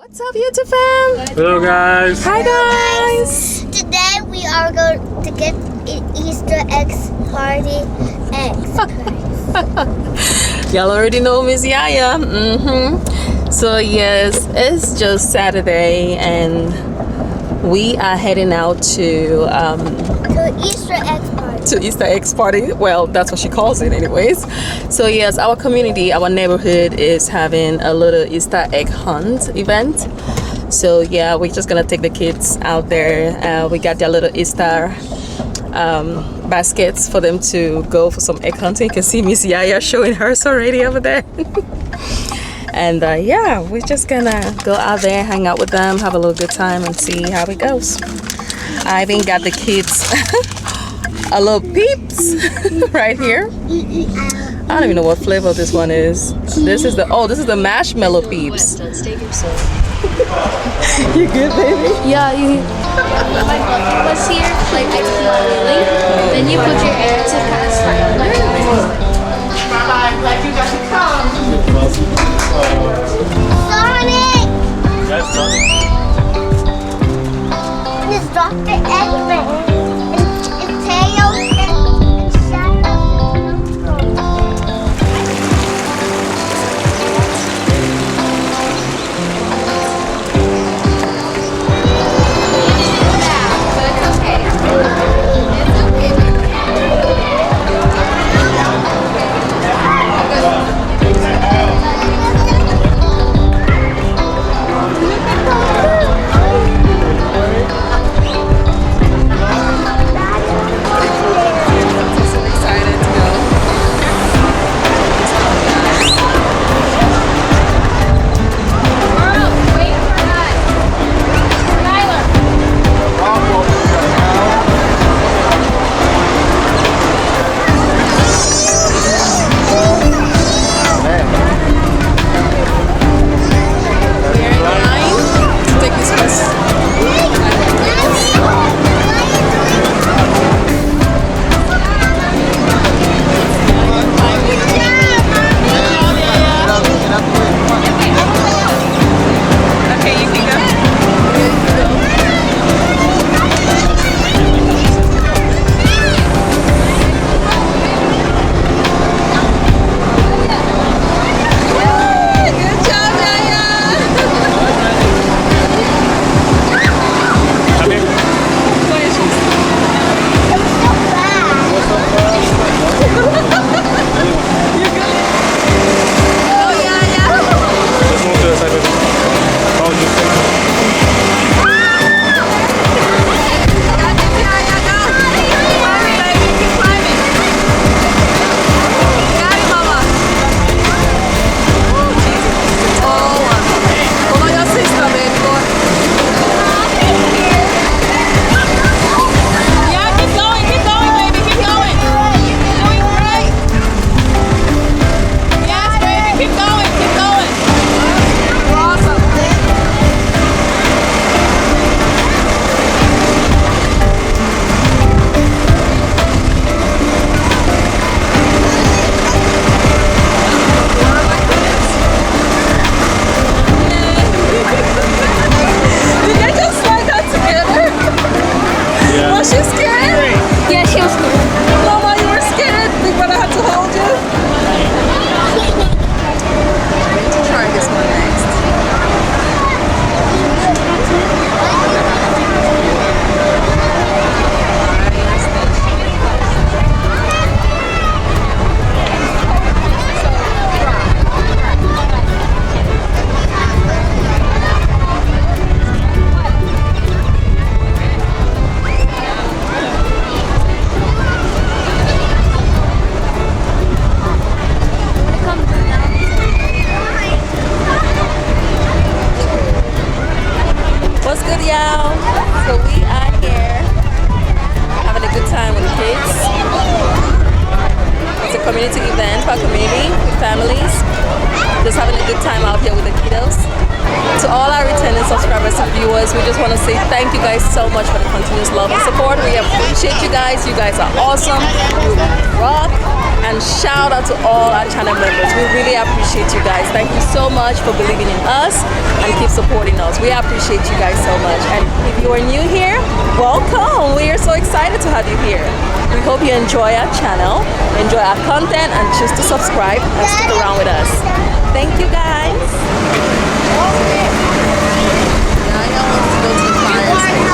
What's up, YouTube fam? Hello guys. Hi guys. Today we are going to get an Easter eggs party eggs. Y'all already know Miss Yaya. So yes, it's just Saturday and we are heading out to Easter eggs party. To Easter eggs party. Well, that's what she calls it anyways. So yes, our community, our neighborhood is having a little Easter egg hunt event. So yeah, we're just gonna take the kids out there. We got their little Easter baskets for them to go for some egg hunting. You can see Miss Yaya showing hers already over there. And yeah, we're just gonna go out there, hang out with them, have a little good time and see how it goes. I even got the kids a little peeps right here. I don't even know what flavor this one is. This is the marshmallow peeps. You good, baby? Yeah, you. My bucket was here, like I feel really. Then you put your air to kind of slide. I'm glad you got to come. Sonic! Yes, Sonic. This Dr. Eggman and Tails and Shadow. Mama, you were scared. Big brother had to hold you. Let's try this one next. What's good, y'all? So we are here having a good time with the kids. It's a community event for our community with families. Just having a good time out here with the kiddos. To all our returning subscribers and viewers, we just want to say thank you guys so much for the continuous love and support. We appreciate you guys. You guys are awesome. You rock. And shout out to all our channel members. We really appreciate you guys. Thank you so much for believing in us and keep supporting us. We appreciate you guys so much. And if you are new here, welcome. We are so excited to have you here. We hope you enjoy our channel, enjoy our content, and choose to subscribe and stick around with us. Thank you guys. Yaya wants to go to the fire station.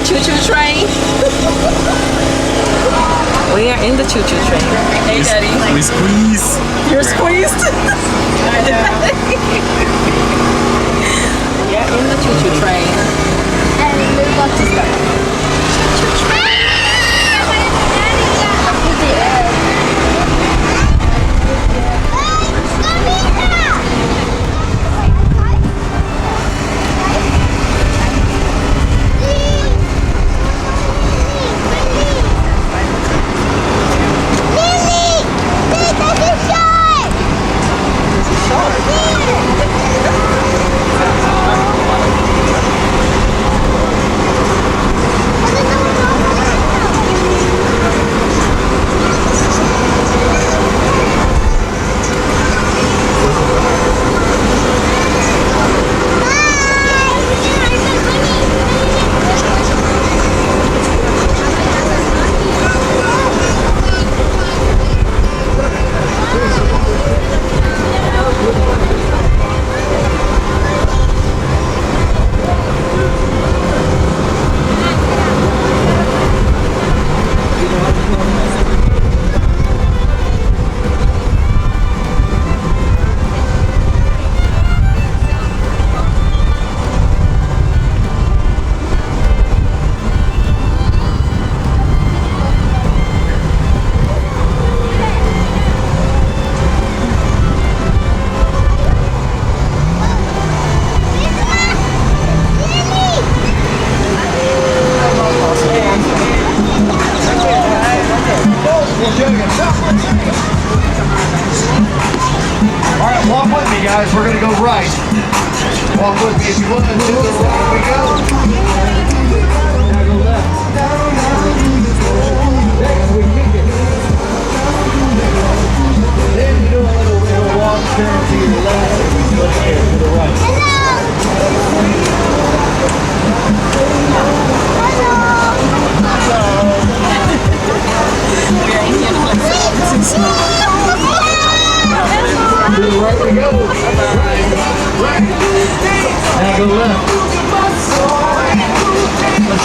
Choo Choo train. We are in the Choo Choo train. Hey, Daddy. We squeeze. You're squeezed. We are in the Choo Choo train. And we're about to start. Choo Choo train.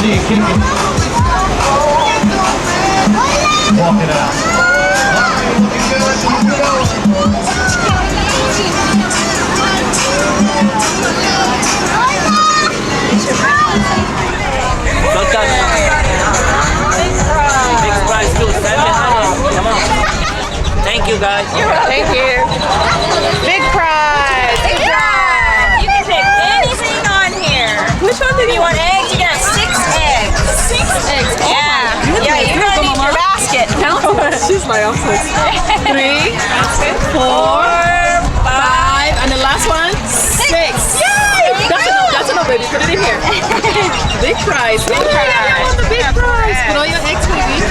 See you keep walking it out. Don't touch. Big prize too. Stand behind it. Come on. Thank you, guys. Thank you. Big prize. You can pick anything on here. Which one do You want eggs? You can have 6 eggs. 6 eggs? Yeah. Yeah, you're gonna need your basket. She's my opposite. 3, 4, 5, and the last one, 6. Yay! That's enough, baby. Put it in here. Big prize. Big prize. I want the big prize. Put all your eggs, baby.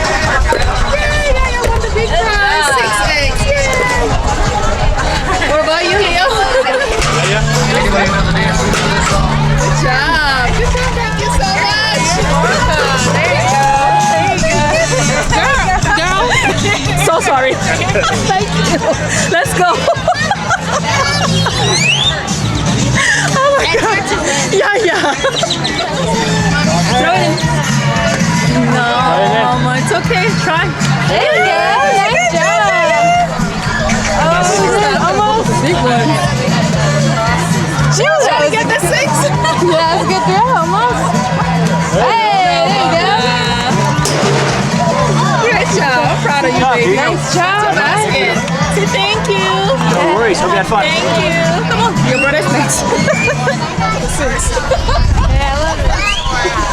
Yay! I want the big prize. 6 eggs. Yay! What about you, Leo? Yeah. Good job. Good job. Thank you so much. There you go. Girl. So sorry. Thank you. Let's go. Oh my God. Yeah. Throw it in. No, it's okay. Try. There you go. Nice job. Oh, almost. Big one. She was trying to get the 6. Yeah, that's a good throw. Almost. Hey, there you go. Good job. I'm proud of you, baby. Nice job. Basket. Say thank you. No worries. Hope you had fun. Thank you. Come on. Your brother's next. 6. Yeah, I love it.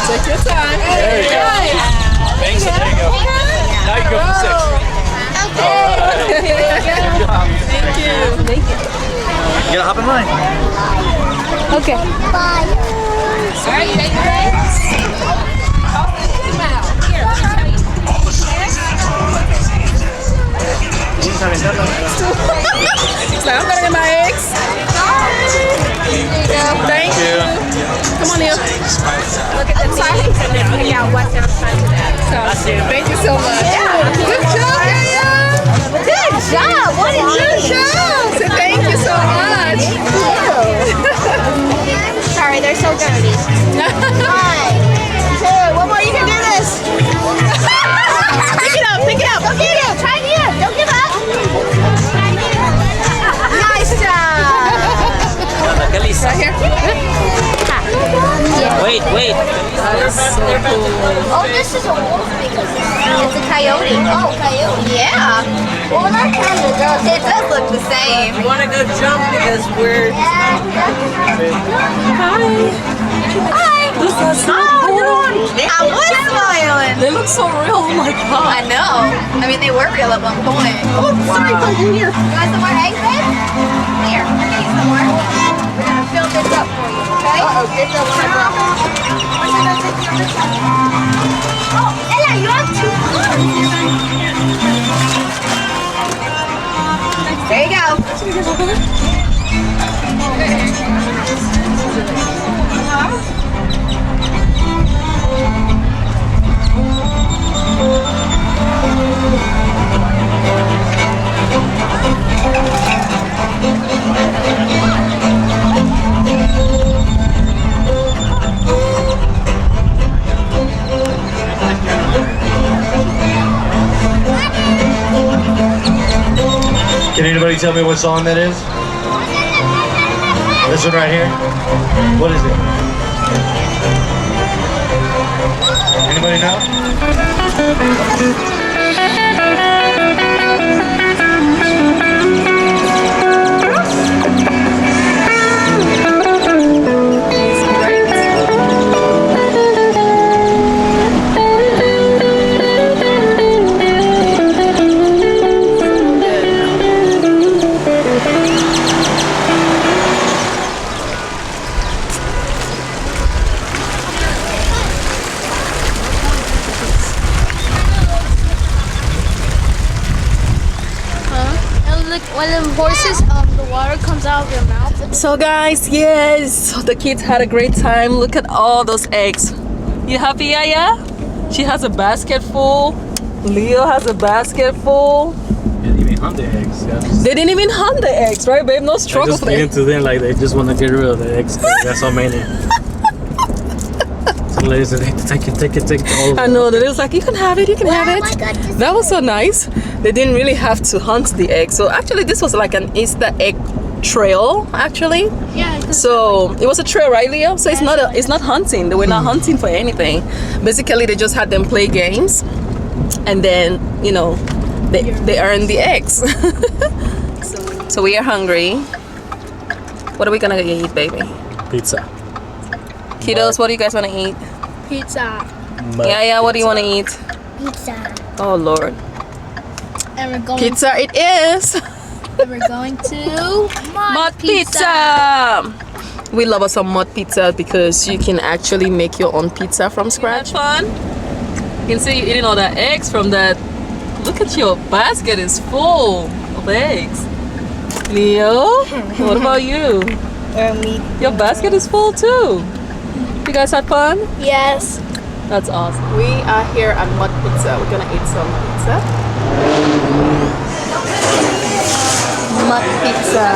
Take your time. There you go. Thanks. There you go. Now you go for 6. Thank you. You gotta hop in line. Okay. Bye. Alright, you ready? So I'm gonna get my eggs. Thank you. Come on, Neil. Look at the side and then pick out what's outside of that. So, thank you so much. Good job, Yaya. Good job. What did you Good job. So thank you so much. Sorry, they're so dirty. 1, 2, 1 more. You can do this. Pick it up. Pick it up. Don't give up. Try again. Don't give up. Nice job. Kalisa. Right here. Wait. Oh, this is a wolf because it's a coyote. Oh, coyote. Yeah. Well, not kind of does. It does look the same. You want to go jump because we're... Hi. I was smiling. They look so real. Oh my God. I know. I mean, they were real at one point. Oh, sorry, here. You want some more eggs, babe? Here, I'll get you some more. We're gonna fill this up for you, okay? This is the one I brought. Where's it gonna take you on this side? Oh, Ella, you have 2 cards. There you go. Can anybody tell me what song that is? This one right here? What is it? Anybody know? When the horses, the water comes out of their mouth. So guys, yes, the kids had a great time. Look at all those eggs. You happy, Yaya? She has a basket full. Leo has a basket full. They didn't even hunt the eggs. They didn't even hunt the eggs, right, babe? No I struggle just for them. into them like they just want to get rid of the eggs. That's how many. So ladies, they take it. All I know, they was like, you can have it, you can have Oh it. my God, this That was so nice. They didn't really have to hunt the egg. So actually this was like an Easter egg trail actually. Yeah. So it was a trail, right, Leo? So it's not hunting. They were not hunting for anything. Basically they just had them play games and then, you know, they earned the eggs. So we are hungry. What are we gonna eat, baby? pizza. Kiddos, what do you guys wanna eat? Pizza. Yeah, what do you wanna eat? Pizza. Oh Lord. And we're going. Pizza it is. And we're going to Mud pizza. We love us some mud pizza because you can actually make your own pizza from scratch. Fun. You can see you eating all the eggs from that. Look at your basket is full of eggs. Leo, what about you? Your basket is full too. You guys had fun? Yes. That's awesome. We are here at Mud Pizza. We're gonna eat some pizza. Mud pizza.